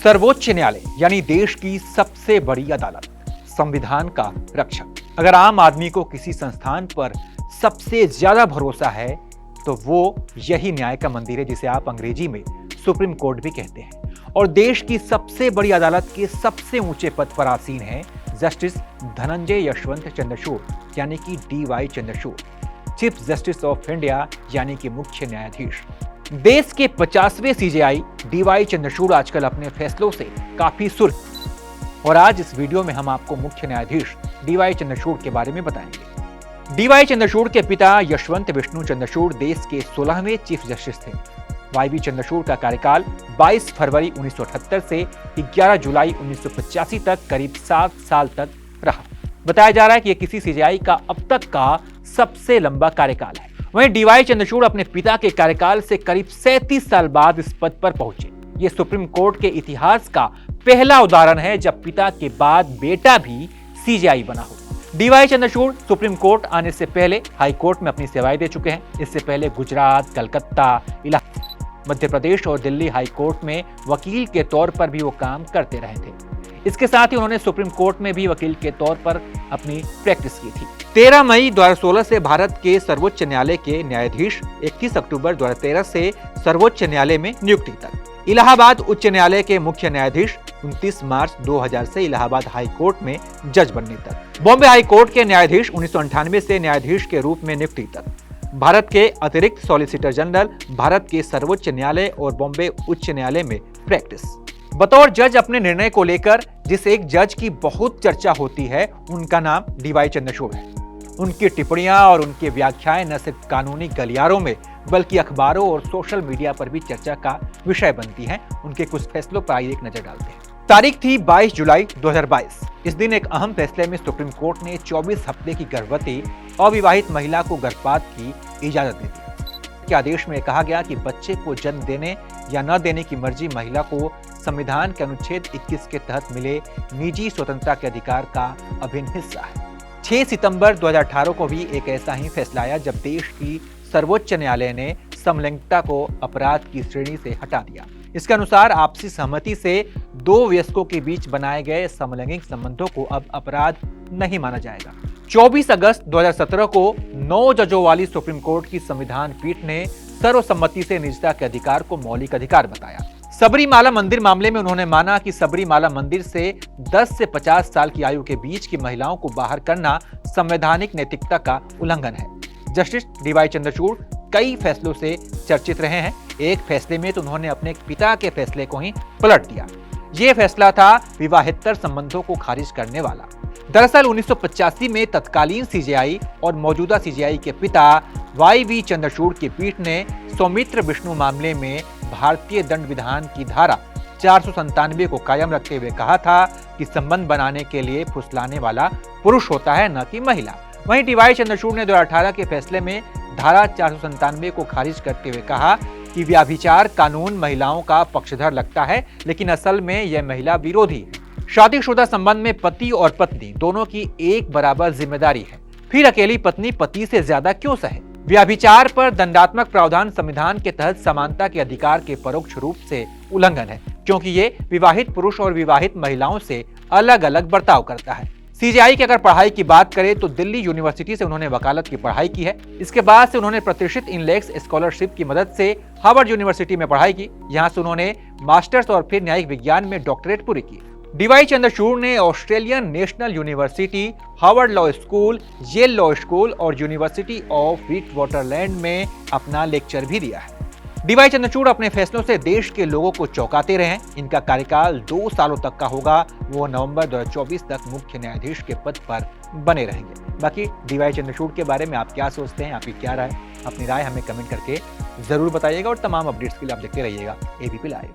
सर्वोच्च न्यायालय यानी देश की सबसे बड़ी अदालत, संविधान का रक्षक। अगर आम आदमी को किसी संस्थान पर सबसे ज्यादा भरोसा है तो वो यही न्याय का मंदिर है, जिसे आप अंग्रेजी में सुप्रीम कोर्ट भी कहते हैं। और देश की सबसे बड़ी अदालत के सबसे ऊंचे पद पर आसीन है जस्टिस धनंजय यशवंत चंद्रचूड़ यानी कि DY Chandrachud, chief justice of India यानी कि मुख्य न्यायाधीश। देश के 50वें CJI DY चंद्रचूड़ आजकल अपने फैसलों से काफी सुर्ख, और आज इस वीडियो में हम आपको मुख्य न्यायाधीश DY चंद्रचूड़ के बारे में बताएंगे। DY चंद्रचूड़ के पिता यशवंत विष्णु चंद्रचूड़ देश के 16वें चीफ जस्टिस थे। YV चंद्रचूड़ का कार्यकाल 22 फरवरी 1978 से 11 जुलाई 1985 तक करीब 7 साल तक रहा। बताया जा रहा है कि यह किसी CJI का अब तक का सबसे लंबा कार्यकाल है। वहीं DY चंद्रचूड़ अपने पिता के कार्यकाल से करीब 37 साल बाद इस पद पर पहुंचे। ये सुप्रीम कोर्ट के इतिहास का पहला उदाहरण है जब पिता के बाद बेटा भी CJI बना हो। DY चंद्रचूड़ सुप्रीम कोर्ट आने से पहले हाई कोर्ट में अपनी सेवाएं दे चुके हैं। इससे पहले गुजरात, कलकत्ता, मध्य प्रदेश और दिल्ली हाई कोर्ट में वकील के तौर पर भी वो काम करते रहे थे। इसके साथ ही उन्होंने सुप्रीम कोर्ट में भी वकील के तौर पर अपनी प्रैक्टिस की थी। 13 मई 2016 से भारत के सर्वोच्च न्यायालय के न्यायाधीश, 21 अक्टूबर 2013 से सर्वोच्च न्यायालय में नियुक्ति तक। इलाहाबाद उच्च न्यायालय के मुख्य न्यायाधीश 29 मार्च 2000 से इलाहाबाद हाई कोर्ट में जज बनने तक। बॉम्बे हाई कोर्ट के न्यायाधीश 1998 से न्यायाधीश के रूप में नियुक्ति तक। भारत के अतिरिक्त सॉलिसिटर जनरल, भारत के सर्वोच्च न्यायालय और बॉम्बे उच्च न्यायालय में प्रैक्टिस। बतौर जज अपने निर्णय को लेकर जिस एक जज की बहुत चर्चा होती है उनका नाम DY चंद्रचूड़ है। उनकी टिप्पणियां और उनके व्याख्याएं न सिर्फ कानूनी गलियारों में बल्कि अखबारों और सोशल मीडिया पर भी चर्चा का विषय बनती हैं। उनके कुछ फैसलों पर आइए एक नजर डालते हैं। तारीख थी 22 जुलाई 2022। इस दिन एक अहम फैसले में सुप्रीम कोर्ट ने 24 हफ्ते की गर्भवती अविवाहित महिला को गर्भपात की इजाजत दे दी। के आदेश में कहा गया कि बच्चे को जन्म देने या न देने की मर्जी महिला को संविधान के अनुच्छेद 21 के तहत मिले निजी स्वतंत्रता के अधिकार का अभिन्न हिस्सा है। 6 सितंबर 2018 को भी एक ऐसा ही फैसला आया जब देश की सर्वोच्च न्यायालय ने समलैंगिकता को अपराध की श्रेणी से हटा दिया। इसके अनुसार आपसी सहमति से दो वयस्कों के बीच बनाए गए समलैंगिक संबंधों को अब अपराध नहीं माना जाएगा। 24 अगस्त 2017 को 9 जजों वाली सुप्रीम कोर्ट की संविधान पीठ ने सर्वसम्मति से निजता के अधिकार को मौलिक अधिकार बताया। सबरीमाला मंदिर मामले में उन्होंने माना कि सबरीमाला मंदिर से 10 से 50 साल की आयु के बीच की महिलाओं को बाहर करना संवैधानिक नैतिकता का उल्लंघन है। जस्टिस DY चंद्रचूड़ कई फैसलों से चर्चित रहे हैं। एक फैसले में तो उन्होंने अपने पिता के फैसले को ही पलट दिया। यह फैसला था विवाहेतर संबंधों को खारिज करने वाला। दरअसल 1985 में तत्कालीन CJI और मौजूदा CJI के पिता YV चंद्रचूड़ की पीठ ने सौमित्र विष्णु मामले में भारतीय दंड विधान की धारा 497 को कायम रखते हुए कहा था कि संबंध बनाने के लिए फुसलाने वाला पुरुष होता है, न कि महिला। वहीं DY चंद्रचूड़ ने 2018 के फैसले में धारा 497 को खारिज करते हुए कहा कि व्यभिचार कानून महिलाओं का पक्षधर लगता है, लेकिन असल में यह महिला विरोधी है। शादीशुदा संबंध में पति और पत्नी दोनों की एक बराबर जिम्मेदारी है, फिर अकेली पत्नी पति से ज्यादा क्यों सहे। व्यभिचार पर दंडात्मक प्रावधान संविधान के तहत समानता के अधिकार के परोक्ष रूप से उल्लंघन है, क्योंकि ये विवाहित पुरुष और विवाहित महिलाओं से अलग अलग बर्ताव करता है। CJI की अगर पढ़ाई की बात करें तो दिल्ली यूनिवर्सिटी से उन्होंने वकालत की पढ़ाई की है। इसके बाद से उन्होंने प्रतिष्ठित इनलेक्स स्कॉलरशिप की मदद से हार्वर्ड यूनिवर्सिटी में पढ़ाई की। यहाँ से उन्होंने मास्टर्स और फिर न्यायिक विज्ञान में डॉक्टरेट पूरी की। DY चंद्रचूड़ ने Australian national university, Harvard law school, Yale law school और यूनिवर्सिटी ऑफ विटवाटरलैंड में अपना लेक्चर भी दिया है। DY चंद्रचूड़ अपने फैसलों से देश के लोगों को चौंकाते रहे। इनका कार्यकाल 2 सालों तक का होगा। वो नवंबर 2024 तक मुख्य न्यायाधीश के पद पर बने रहेंगे। बाकी DY चंद्रचूड़ के बारे में आप क्या सोचते हैं, आपकी क्या राय? अपनी राय हमें कमेंट करके जरूर बताइएगा और तमाम अपडेट्स के लिए आप देखते रहिएगा ABP लाइव।